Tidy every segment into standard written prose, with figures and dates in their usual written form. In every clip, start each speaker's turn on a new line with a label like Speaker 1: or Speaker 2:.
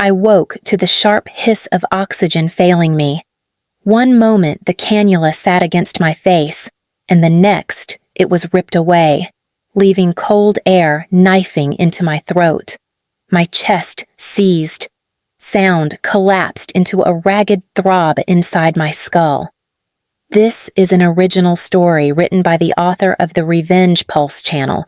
Speaker 1: I woke to the sharp hiss of oxygen failing me. One moment the cannula sat against my face, and the next it was ripped away, leaving cold air knifing into my throat. My chest seized. Sound collapsed into a ragged throb inside my skull. This is an original story written by the author of the Revenge Pulse channel,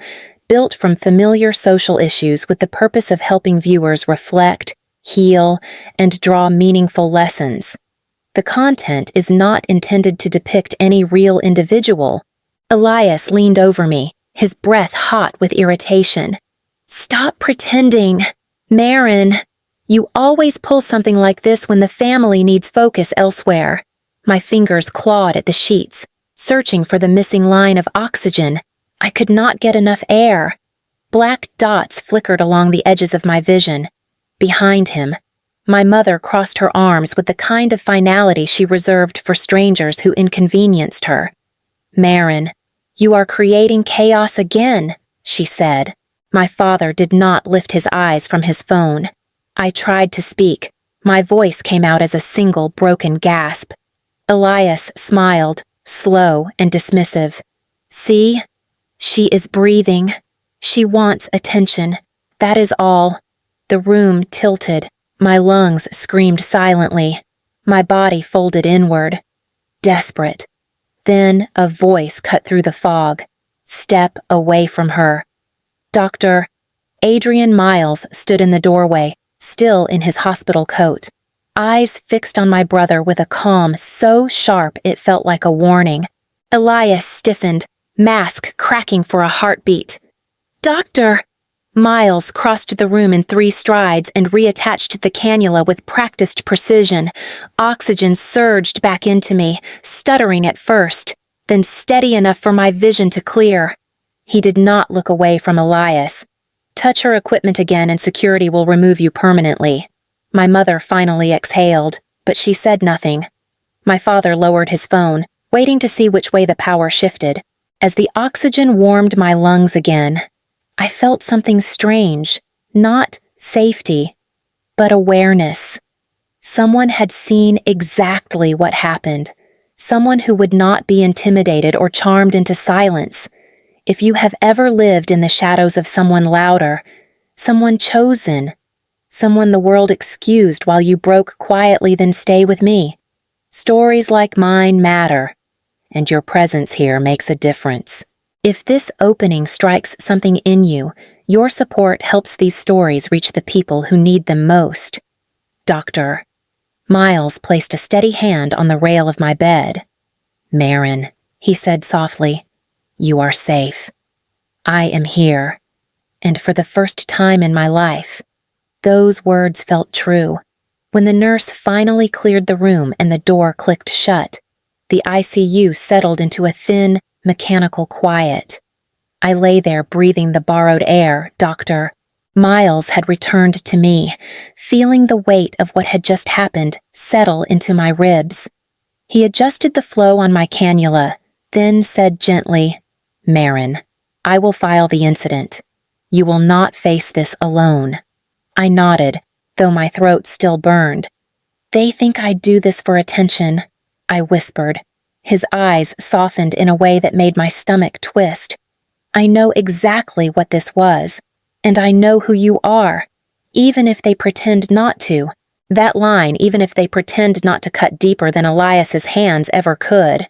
Speaker 1: built from familiar social issues with the purpose of helping viewers reflect, heal, and draw meaningful lessons. The content is not intended to depict any real individual. Elias leaned over me, his breath hot with irritation. "Stop pretending. Marin, you always pull something like this when the family needs focus elsewhere." My fingers clawed at the sheets, searching for the missing line of oxygen. I could not get enough air. Black dots flickered along the edges of my vision. Behind him, my mother crossed her arms with the kind of finality she reserved for strangers who inconvenienced her. "Marin, you are creating chaos again," she said. My father did not lift his eyes from his phone. I tried to speak. My voice came out as a single broken gasp. Elias smiled, slow and dismissive. "See? She is breathing. She wants attention. That is all." The room tilted. My lungs screamed silently. My body folded inward. Desperate. Then a voice cut through the fog. "Step away from her." "Doctor." Adrian Miles stood in the doorway, still in his hospital coat. Eyes fixed on my brother with a calm so sharp it felt like a warning. Elias stiffened, mask cracking for a heartbeat. "Doctor!" Miles crossed the room in 3 strides and reattached the cannula with practiced precision. Oxygen surged back into me, stuttering at first, then steady enough for my vision to clear. He did not look away from Elias. "Touch her equipment again and security will remove you permanently." My mother finally exhaled, but she said nothing. My father lowered his phone, waiting to see which way the power shifted. As the oxygen warmed my lungs again, I felt something strange, not safety, but awareness. Someone had seen exactly what happened. Someone who would not be intimidated or charmed into silence. If you have ever lived in the shadows of someone louder, someone chosen, someone the world excused while you broke quietly, then stay with me. Stories like mine matter, and your presence here makes a difference. If this opening strikes something in you, your support helps these stories reach the people who need them most. Doctor. Miles placed a steady hand on the rail of my bed. "Marin," he said softly, "you are safe. I am here." And for the first time in my life, those words felt true. When the nurse finally cleared the room and the door clicked shut, the ICU settled into a thin, mechanical quiet. I lay there breathing the borrowed air, Doctor. Miles had returned to me, feeling the weight of what had just happened settle into my ribs. He adjusted the flow on my cannula, then said gently, "Marin, I will file the incident. You will not face this alone." I nodded, though my throat still burned. "They think I do this for attention," I whispered. His eyes softened in a way that made my stomach twist. "I know exactly what this was, and I know who you are, even if they pretend not to." That line, "even if they pretend not to cut deeper than Elias's hands ever could."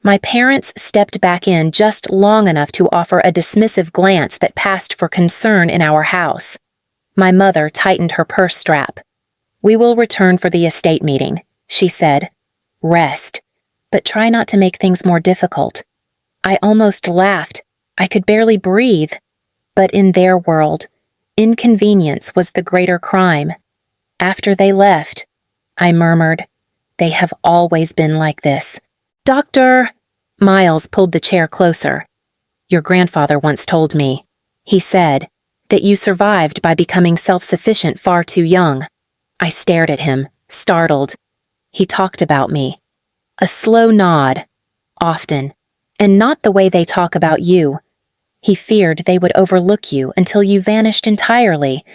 Speaker 1: My parents stepped back in just long enough to offer a dismissive glance that passed for concern in our house. My mother tightened her purse strap. "We will return for the estate meeting," she said. "Rest, but try not to make things more difficult." I almost laughed. I could barely breathe. But in their world, inconvenience was the greater crime. After they left, I murmured, "They have always been like this." "Doctor!" Miles pulled the chair closer. "Your grandfather once told me," he said, "that you survived by becoming self-sufficient far too young." I stared at him, startled. He talked about me. A slow nod. Often. And not the way they talk about you. He feared they would overlook you until you vanished entirely.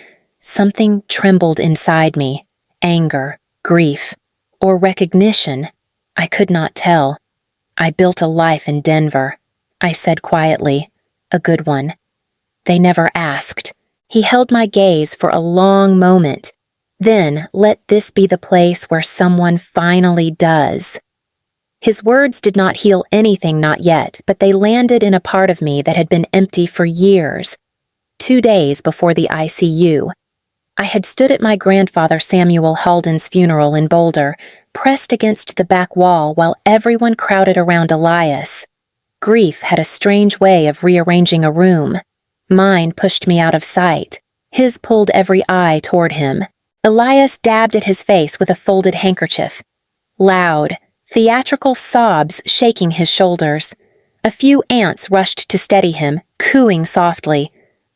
Speaker 1: Something trembled inside me. Anger, grief, or recognition. I could not tell. I built a life in Denver, I said quietly. A good one. They never asked. He held my gaze for a long moment. Then, let this be the place where someone finally does. His words did not heal anything, not yet, but they landed in a part of me that had been empty for years. 2 days before the ICU, I had stood at my grandfather Samuel Halden's funeral in Boulder, pressed against the back wall while everyone crowded around Elias. Grief had a strange way of rearranging a room. Mine pushed me out of sight. His pulled every eye toward him. Elias dabbed at his face with a folded handkerchief. Loud, theatrical sobs shaking his shoulders. A few ants rushed to steady him, cooing softly.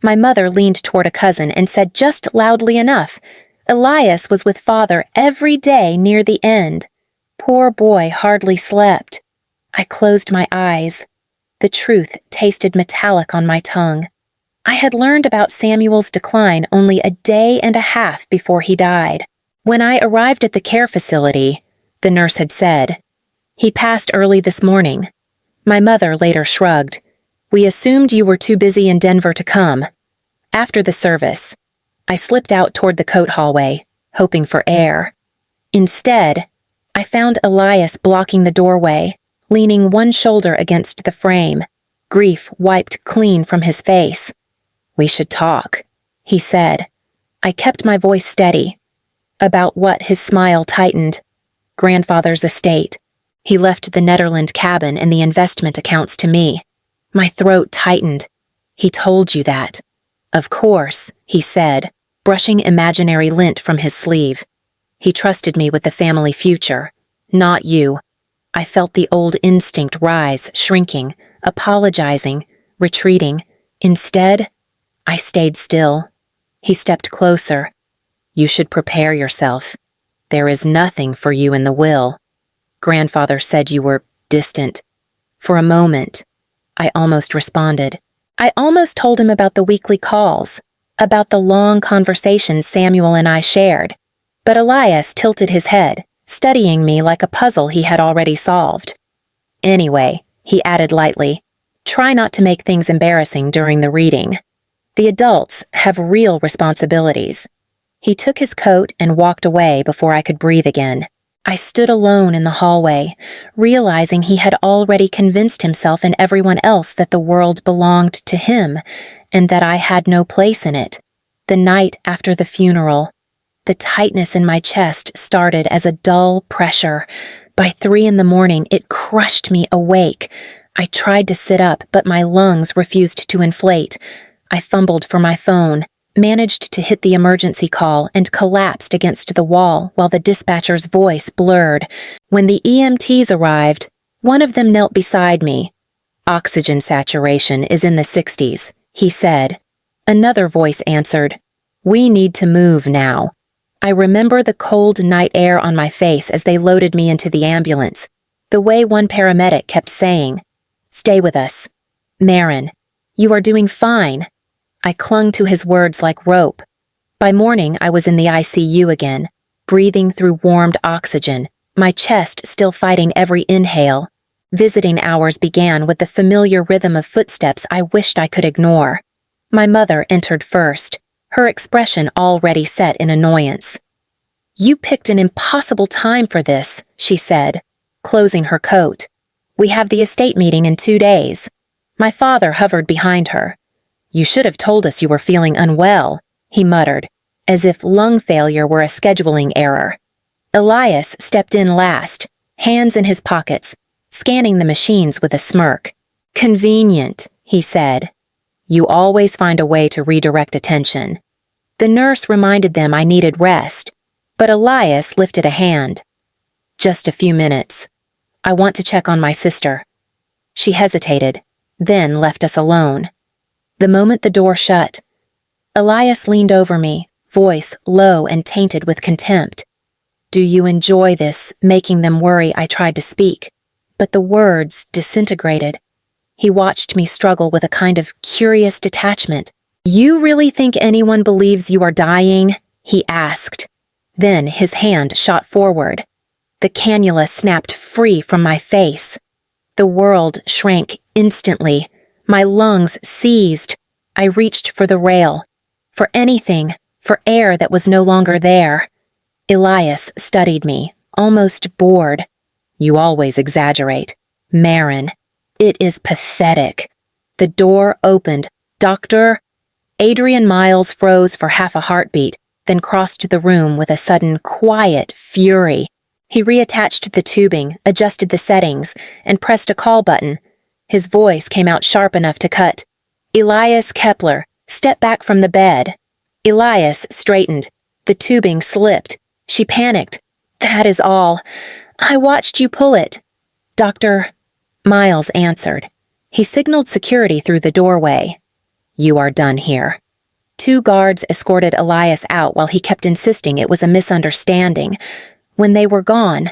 Speaker 1: My mother leaned toward a cousin and said just loudly enough, Elias was with father every day near the end. Poor boy hardly slept. I closed my eyes. The truth tasted metallic on my tongue. I had learned about Samuel's decline only a day and a half before he died. When I arrived at the care facility, the nurse had said, "He passed early this morning." My mother later shrugged. "We assumed you were too busy in Denver to come." After the service, I slipped out toward the coat hallway, hoping for air. Instead, I found Elias blocking the doorway, leaning one shoulder against the frame, grief wiped clean from his face. "We should talk," he said. I kept my voice steady. About what? His smile tightened. Grandfather's estate. He left the Netherland cabin and the investment accounts to me. My throat tightened. "He told you that." "Of course," he said, brushing imaginary lint from his sleeve. "He trusted me with the family future. Not you." I felt the old instinct rise, shrinking, apologizing, retreating. Instead, I stayed still. He stepped closer. "You should prepare yourself. There is nothing for you in the will. Grandfather said you were distant." For a moment, I almost responded. I almost told him about the weekly calls, about the long conversations Samuel and I shared. But Elias tilted his head, studying me like a puzzle he had already solved. "Anyway," he added lightly, "try not to make things embarrassing during the reading. The adults have real responsibilities." He took his coat and walked away before I could breathe again. I stood alone in the hallway, realizing he had already convinced himself and everyone else that the world belonged to him, and that I had no place in it. The night after the funeral, the tightness in my chest started as a dull pressure. By 3 a.m, it crushed me awake. I tried to sit up, but my lungs refused to inflate. I fumbled for my phone, managed to hit the emergency call, and collapsed against the wall while the dispatcher's voice blurred. When the EMTs arrived, one of them knelt beside me. "Oxygen saturation is in the 60s, he said. Another voice answered, "We need to move now." I remember the cold night air on my face as they loaded me into the ambulance, the way one paramedic kept saying, "Stay with us. Marin, you are doing fine." I clung to his words like rope. By morning, I was in the ICU again, breathing through warmed oxygen, my chest still fighting every inhale. Visiting hours began with the familiar rhythm of footsteps I wished I could ignore. My mother entered first, her expression already set in annoyance. "You picked an impossible time for this," she said, closing her coat. "We have the estate meeting in 2 days." My father hovered behind her. "You should have told us you were feeling unwell," he muttered, as if lung failure were a scheduling error. Elias stepped in last, hands in his pockets, scanning the machines with a smirk. "Convenient," he said. "You always find a way to redirect attention." The nurse reminded them I needed rest, but Elias lifted a hand. "Just a few minutes. I want to check on my sister." She hesitated, then left us alone. The moment the door shut, Elias leaned over me, voice low and tainted with contempt. "Do you enjoy this, making them worry?" I tried to speak, but the words disintegrated. He watched me struggle with a kind of curious detachment, You really think anyone believes you are dying? He asked. Then his hand shot forward. The cannula snapped free from my face. The world shrank instantly. My lungs seized. I reached for the rail. For anything, for air that was no longer there. Elias studied me, almost bored. You always exaggerate. Marin. It is pathetic. The door opened. Doctor? Adrian Miles froze for half a heartbeat, then crossed the room with a sudden quiet fury. He reattached the tubing, adjusted the settings, and pressed a call button. His voice came out sharp enough to cut. Elias Kepler, step back from the bed. Elias straightened. The tubing slipped. She panicked. That is all. I watched you pull it. Doctor, Miles answered. He signaled security through the doorway. You are done here. 2 guards escorted Elias out while he kept insisting it was a misunderstanding. When they were gone,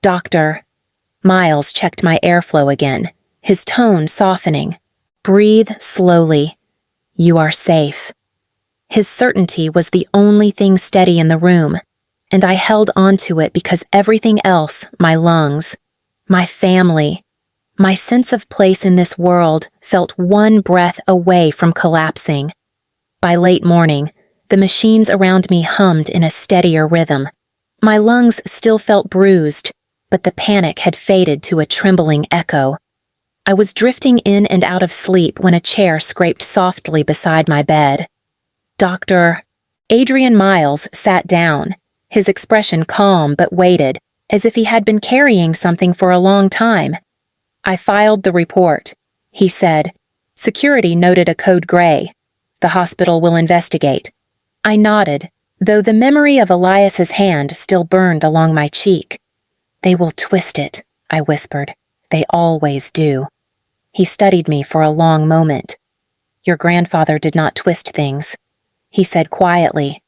Speaker 1: Doctor, Miles checked my airflow again, his tone softening. Breathe slowly. You are safe. His certainty was the only thing steady in the room, and I held on to it because everything else, my lungs, my family, my sense of place in this world felt one breath away from collapsing. By late morning, the machines around me hummed in a steadier rhythm. My lungs still felt bruised, but the panic had faded to a trembling echo. I was drifting in and out of sleep when a chair scraped softly beside my bed. Doctor, Adrian Miles sat down, his expression calm but weighted, as if he had been carrying something for a long time. I filed the report, he said. Security noted a code gray. The hospital will investigate. I nodded, though the memory of Elias's hand still burned along my cheek. They will twist it, I whispered. They always do. He studied me for a long moment. Your grandfather did not twist things, he said quietly.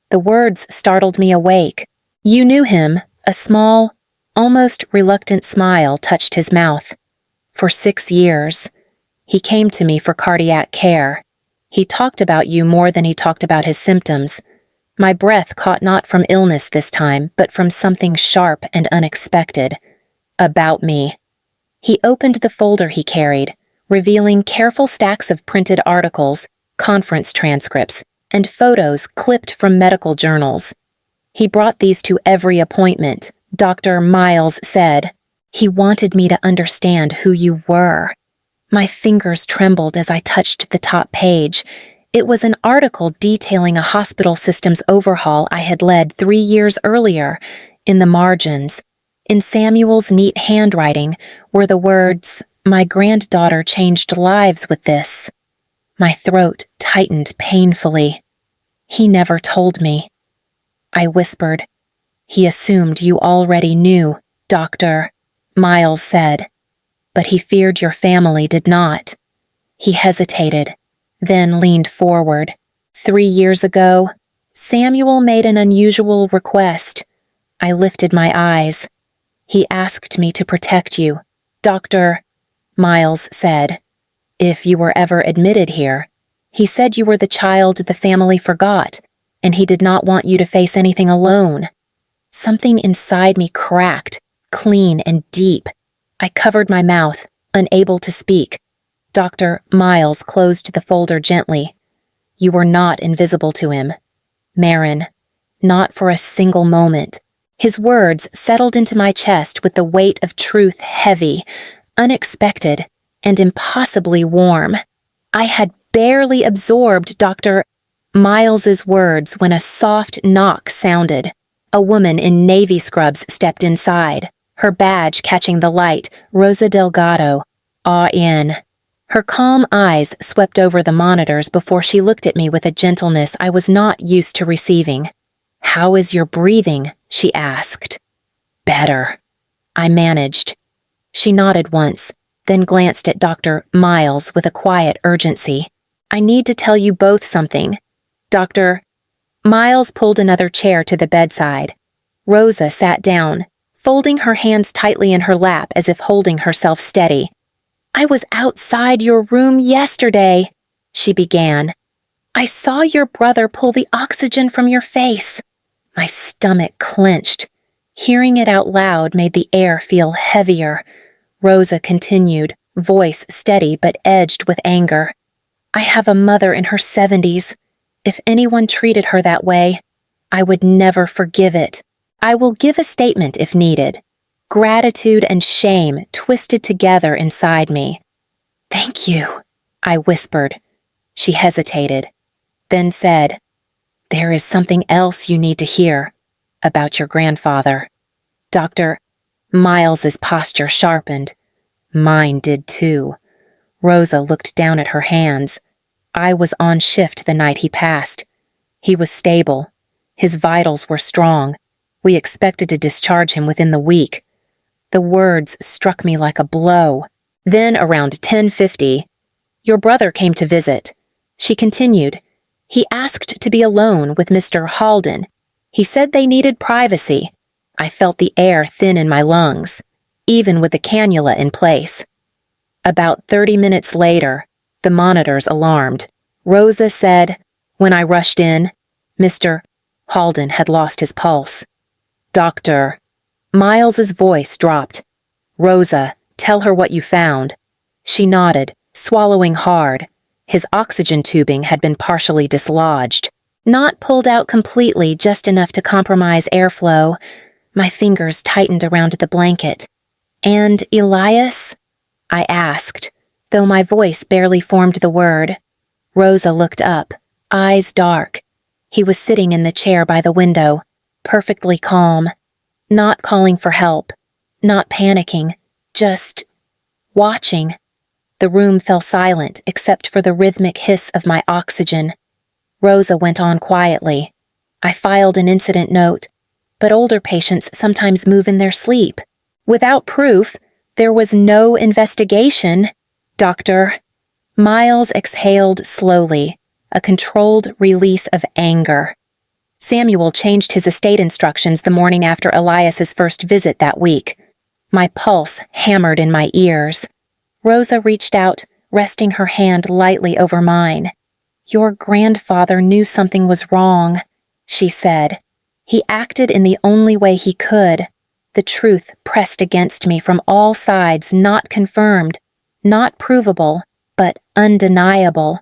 Speaker 1: The words startled me awake. You knew him. A small, almost reluctant smile touched his mouth. For 6 years, he came to me for cardiac care. He talked about you more than he talked about his symptoms. My breath caught not from illness this time, but from something sharp and unexpected. About me. He opened the folder he carried, revealing careful stacks of printed articles, conference transcripts, and photos clipped from medical journals. He brought these to every appointment, Dr. Miles said. He wanted me to understand who you were. My fingers trembled as I touched the top page. It was an article detailing a hospital systems overhaul I had led 3 years earlier. In the margins, in Samuel's neat handwriting, were the words, "My granddaughter changed lives with this." My throat tightened painfully. He never told me. I whispered. He assumed you already knew, Doctor, Miles said. But he feared your family did not. He hesitated, then leaned forward. 3 years ago, Samuel made an unusual request. I lifted my eyes. He asked me to protect you, Doctor, Miles said. If you were ever admitted here, he said you were the child the family forgot, and he did not want you to face anything alone. Something inside me cracked, clean and deep. I covered my mouth, unable to speak. Dr. Miles closed the folder gently. You were not invisible to him. Marin, not for a single moment. His words settled into my chest with the weight of truth heavy, unexpected, and impossibly warm. I had barely absorbed Dr. Miles's words when a soft knock sounded. A woman in navy scrubs stepped inside, her badge catching the light, Rosa Delgado, awe-in. Her calm eyes swept over the monitors before she looked at me with a gentleness I was not used to receiving. How is your breathing? She asked. Better. I managed. She nodded once, then glanced at Dr. Miles with a quiet urgency. I need to tell you both something. Dr. Miles pulled another chair to the bedside. Rosa sat down, folding her hands tightly in her lap as if holding herself steady. I was outside your room yesterday, she began. I saw your brother pull the oxygen from your face. My stomach clenched. Hearing it out loud made the air feel heavier. Rosa continued, voice steady but edged with anger. I have a mother in her 70s. If anyone treated her that way, I would never forgive it. I will give a statement if needed. Gratitude and shame twisted together inside me. Thank you, I whispered. She hesitated, then said, There is something else you need to hear about your grandfather. Dr. Miles's posture sharpened. Mine did too. Rosa looked down at her hands. I was on shift the night he passed. He was stable. His vitals were strong. We expected to discharge him within the week. The words struck me like a blow. Then, around 10:50, your brother came to visit. She continued. He asked to be alone with Mr. Halden. He said they needed privacy. I felt the air thin in my lungs, even with the cannula in place. About 30 minutes later, the monitors alarmed. Rosa said, when I rushed in, Mr. Halden had lost his pulse. Doctor. Miles's voice dropped. Rosa, tell her what you found. She nodded, swallowing hard. His oxygen tubing had been partially dislodged. Not pulled out completely, just enough to compromise airflow. My fingers tightened around the blanket. And Elias? I asked, though my voice barely formed the word. Rosa looked up, eyes dark. He was sitting in the chair by the window, perfectly calm, not calling for help, not panicking, just watching. The room fell silent except for the rhythmic hiss of my oxygen. Rosa went on quietly. I filed an incident note, but older patients sometimes move in their sleep. Without proof, there was no investigation. Doctor. Miles exhaled slowly, a controlled release of anger. Samuel changed his estate instructions the morning after Elias's first visit that week. My pulse hammered in my ears. Rosa reached out, resting her hand lightly over mine. Your grandfather knew something was wrong, she said. He acted in the only way he could. The truth pressed against me from all sides, not confirmed, not provable, but undeniable.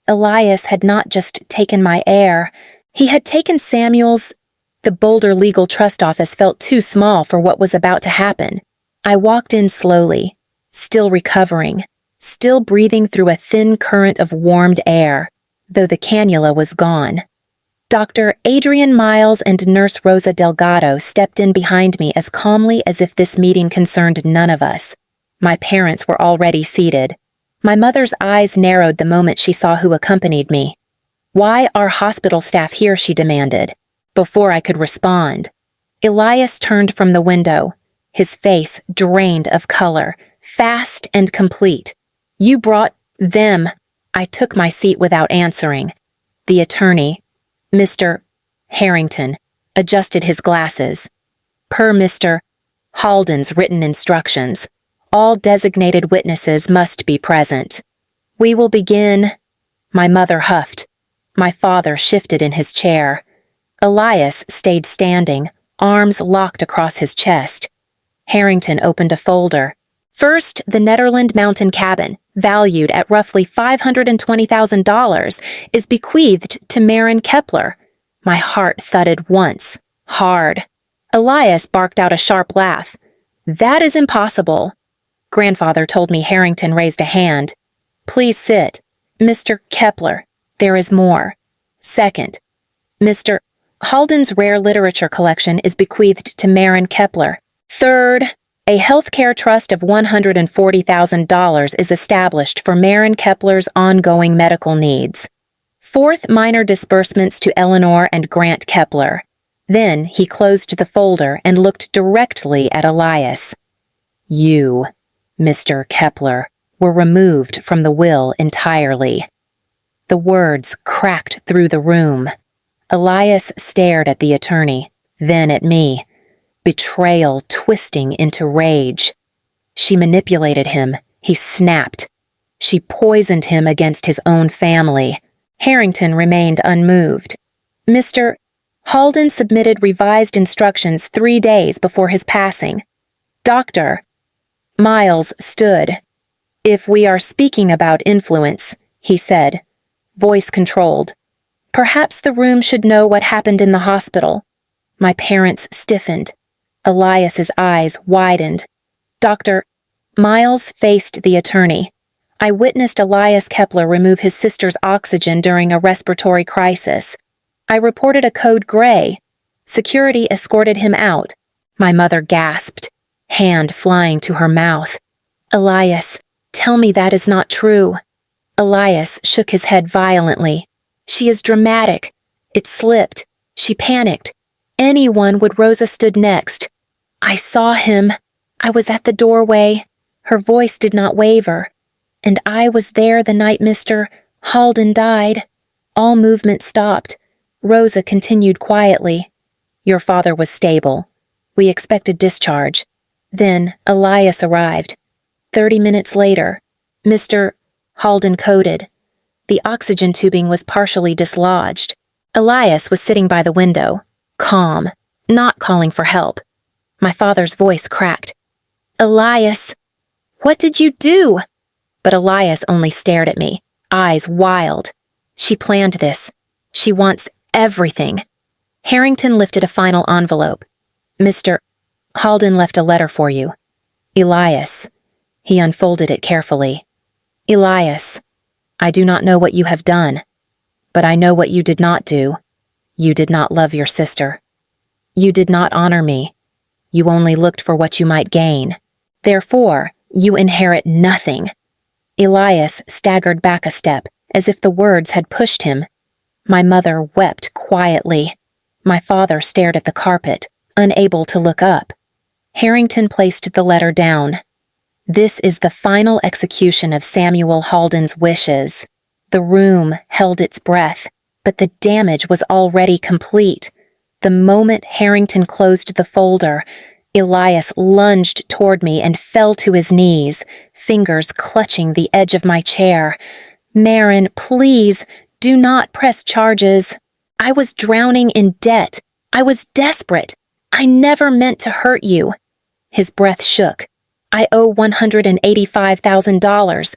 Speaker 1: Elias had not just taken my heir, he had taken Samuel's. The Boulder Legal Trust Office felt too small for what was about to happen. I walked in slowly, still recovering, still breathing through a thin current of warmed air, though the cannula was gone. Dr. Adrian Miles and Nurse Rosa Delgado stepped in behind me as calmly as if this meeting concerned none of us. My parents were already seated. My mother's eyes narrowed the moment she saw who accompanied me. Why are hospital staff here, she demanded. Before I could respond, Elias turned from the window, his face drained of color, fast and complete. You brought them. I took my seat without answering. The attorney, Mr. Harrington, adjusted his glasses. Per Mr. Halden's written instructions, all designated witnesses must be present. We will begin. My mother huffed. My father shifted in his chair. Elias stayed standing, arms locked across his chest. Harrington opened a folder. First, the Netherland Mountain cabin, valued at roughly $520,000, is bequeathed to Marin Kepler. My heart thudded once, hard. Elias barked out a sharp laugh. That is impossible. Grandfather told me. Harrington raised a hand. Please sit. Mr. Kepler, there is more. Second, Mr. Halden's rare literature collection is bequeathed to Marin Kepler. Third, a healthcare trust of $140,000 is established for Marin Kepler's ongoing medical needs. Fourth, minor disbursements to Eleanor and Grant Kepler. Then he closed the folder and looked directly at Elias. You, Mr. Kepler, were removed from the will entirely. The words cracked through the room. Elias stared at the attorney, then at me. Betrayal twisting into rage. She manipulated him. He snapped. She poisoned him against his own family. Harrington remained unmoved. Mr. Halden submitted revised instructions 3 days before his passing. Doctor. Miles stood. If we are speaking about influence, he said, voice controlled. Perhaps the room should know what happened in the hospital. My parents stiffened. Elias's eyes widened. Dr. Miles faced the attorney. I witnessed Elias Kepler remove his sister's oxygen during a respiratory crisis. I reported a code gray. Security escorted him out. My mother gasped, hand flying to her mouth. Elias, tell me that is not true. Elias shook his head violently. She is dramatic. It slipped. She panicked. Anyone would. Rosa stood next. I saw him. I was at the doorway. Her voice did not waver. And I was there the night Mr. Halden died. All movement stopped. Rosa continued quietly. Your father was stable. We expected discharge. Then Elias arrived. 30 minutes later, Mr. Halden coded. The oxygen tubing was partially dislodged. Elias was sitting by the window, calm, not calling for help. My father's voice cracked. Elias, what did you do? But Elias only stared at me, eyes wild. She planned this. She wants everything. Harrington lifted a final envelope. Mr. Halden left a letter for you. Elias. He unfolded it carefully. Elias, I do not know what you have done, but I know what you did not do. You did not love your sister. You did not honor me. You only looked for what you might gain. Therefore, you inherit nothing. Elias staggered back a step, as if the words had pushed him. My mother wept quietly. My father stared at the carpet, unable to look up. Harrington placed the letter down. This is the final execution of Samuel Halden's wishes. The room held its breath, but the damage was already complete. The moment Harrington closed the folder, Elias lunged toward me and fell to his knees, fingers clutching the edge of my chair. Marin, please, do not press charges. I was drowning in debt. I was desperate. I never meant to hurt you. His breath shook. I owe $185,000.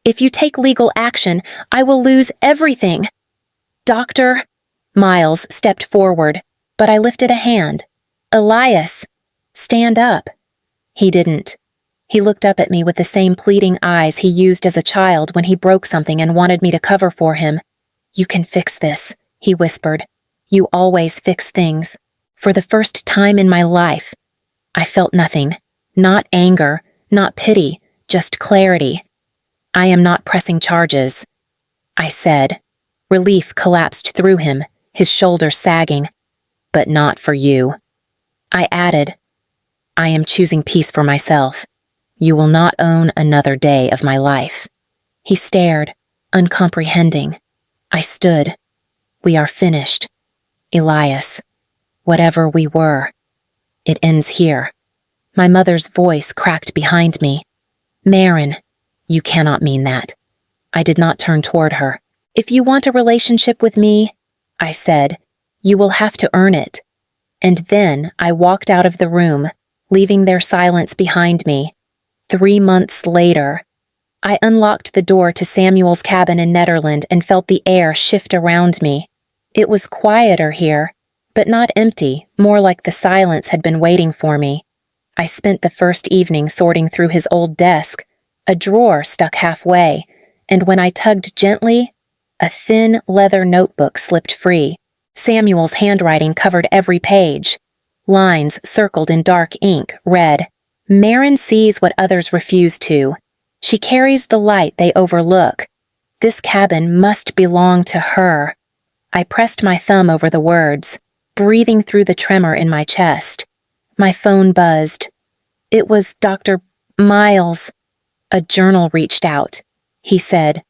Speaker 1: If you take legal action, I will lose everything. Doctor, Miles stepped forward, but I lifted a hand. Elias, stand up. He didn't. He looked up at me with the same pleading eyes he used as a child when he broke something and wanted me to cover for him. You can fix this, he whispered. You always fix things. For the first time in my life, I felt nothing. Not anger, not pity, just clarity. I am not pressing charges, I said. Relief collapsed through him, his shoulders sagging. But not for you. I added, I am choosing peace for myself. You will not own another day of my life. He stared, uncomprehending. I stood. We are finished. Elias, whatever we were, it ends here. My mother's voice cracked behind me. Marin, you cannot mean that. I did not turn toward her. If you want a relationship with me, I said, you will have to earn it. And then I walked out of the room, leaving their silence behind me. 3 months later, I unlocked the door to Samuel's cabin in Netherland and felt the air shift around me. It was quieter here, but not empty, more like the silence had been waiting for me. I spent the first evening sorting through his old desk. A drawer stuck halfway, and when I tugged gently, a thin leather notebook slipped free. Samuel's handwriting covered every page. Lines circled in dark ink read, Marin sees what others refuse to. She carries the light they overlook. This cabin must belong to her. I pressed my thumb over the words, breathing through the tremor in my chest. My phone buzzed. It was Dr. Miles. A journal reached out. He said,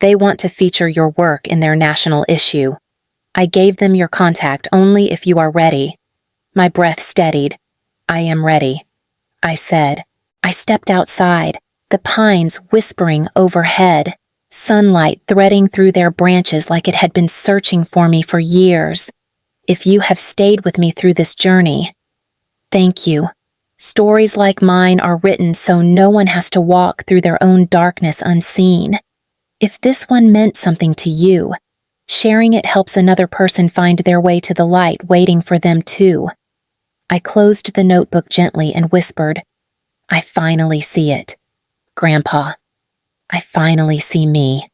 Speaker 1: they want to feature your work in their national issue. I gave them your contact only if you are ready. My breath steadied. I am ready, I said. I stepped outside, the pines whispering overhead. sunlight threading through their branches like it had been searching for me for years. If you have stayed with me through this journey, thank you. Stories like mine are written so no one has to walk through their own darkness unseen. If this one meant something to you, sharing it helps another person find their way to the light waiting for them too. I closed the notebook gently and whispered, I finally see it. Grandpa, I finally see me.